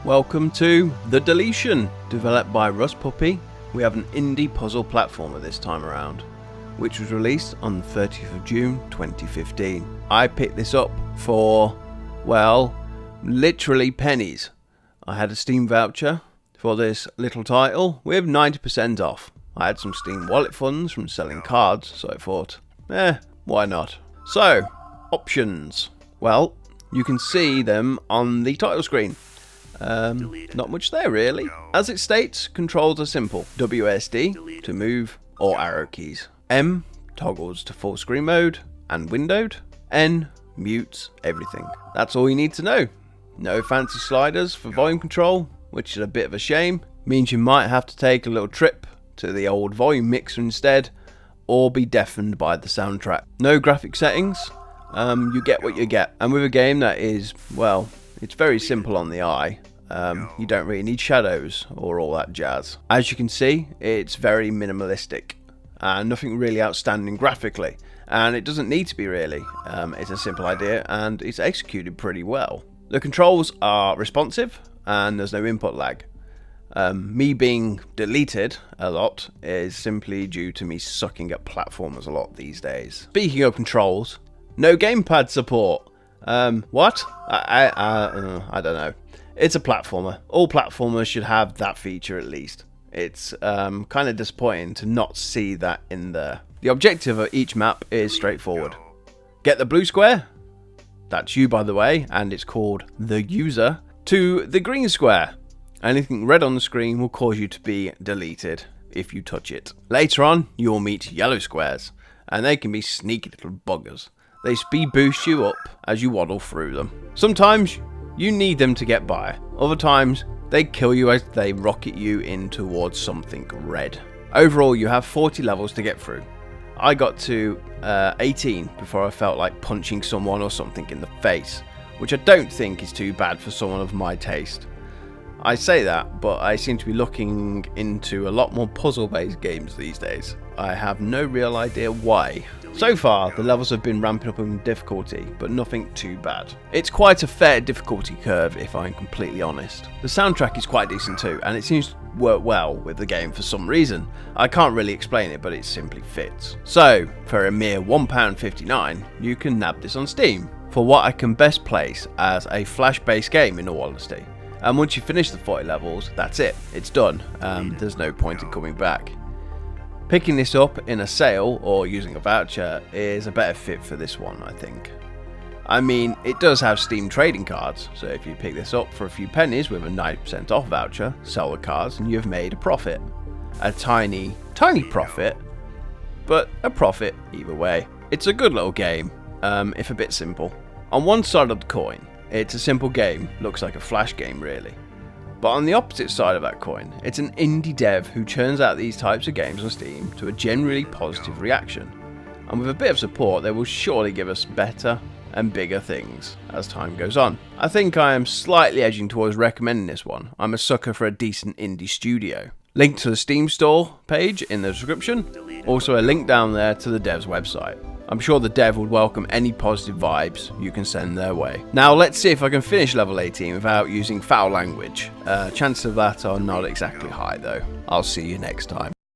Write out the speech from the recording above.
Welcome to The Deletion, developed by Rust Puppy. We have an indie puzzle platformer this time around, which was released on the 30th of June 2015. I picked this up for, well, literally pennies. I had a Steam voucher for this little title with 90% off. I had some Steam wallet funds from selling cards, so I thought, why not? So, options. Well, you can see them on the title screen. Not much there really. As it states, controls are simple. WSD to move or arrow keys. M toggles to full screen mode and windowed. N mutes everything. That's all you need to know. No fancy sliders for volume control, which is a bit of a shame. Means you might have to take a little trip to the old volume mixer instead, or be deafened by the soundtrack. No graphic settings. You get what you get. And with a game that is, well, it's very simple on the eye. You don't really need shadows or all that jazz. As you can see, it's very minimalistic and nothing really outstanding graphically, and it doesn't need to be really. It's a simple idea and it's executed pretty well. The controls are responsive and there's no input lag. Me being deleted a lot is simply due to me sucking at platformers a lot these days. Speaking of controls, no gamepad support. What? I don't know. It's a platformer. All platformers should have that feature at least. It's kind of disappointing to not see that in there. The objective of each map is straightforward. Get the blue square, that's you by the way, and it's called the user, to the green square. Anything red on the screen will cause you to be deleted if you touch it. Later on, you will meet yellow squares, and they can be sneaky little buggers. They speed boost you up as you waddle through them. Sometimes you need them to get by. Other times they kill you as they rocket you in towards something red. Overall you have 40 levels to get through. I got to 18 before I felt like punching someone or something in the face, which I don't think is too bad for someone of my taste. I say that, but I seem to be looking into a lot more puzzle-based games these days. I have no real idea why. So far, the levels have been ramping up in difficulty, but nothing too bad. It's quite a fair difficulty curve, if I'm completely honest. The soundtrack is quite decent too, and it seems to work well with the game for some reason. I can't really explain it, but it simply fits. So, for a mere £1.59, you can nab this on Steam, for what I can best place as a flash-based game in all honesty. And once you finish the 40 levels, that's it, it's done. There's no point in coming back. Picking this up in a sale or using a voucher is a better fit for this one, I think. I mean, it does have Steam trading cards, so if you pick this up for a few pennies with a 90% off voucher, sell the cards and you've made a profit. A tiny, tiny profit, but a profit either way. It's a good little game, if a bit simple. On one side of the coin, it's a simple game, looks like a flash game really. But on the opposite side of that coin, it's an indie dev who churns out these types of games on Steam to a generally positive reaction. And with a bit of support, they will surely give us better and bigger things as time goes on. I think I am slightly edging towards recommending this one. I'm a sucker for a decent indie studio. Link to the Steamstore page in the description. Also a link down there to the dev's website. I'm sure the dev would welcome any positive vibes you can send their way. Now let's see if I can finish level 18 without using foul language. Chances of that are not exactly high though. I'll see you next time.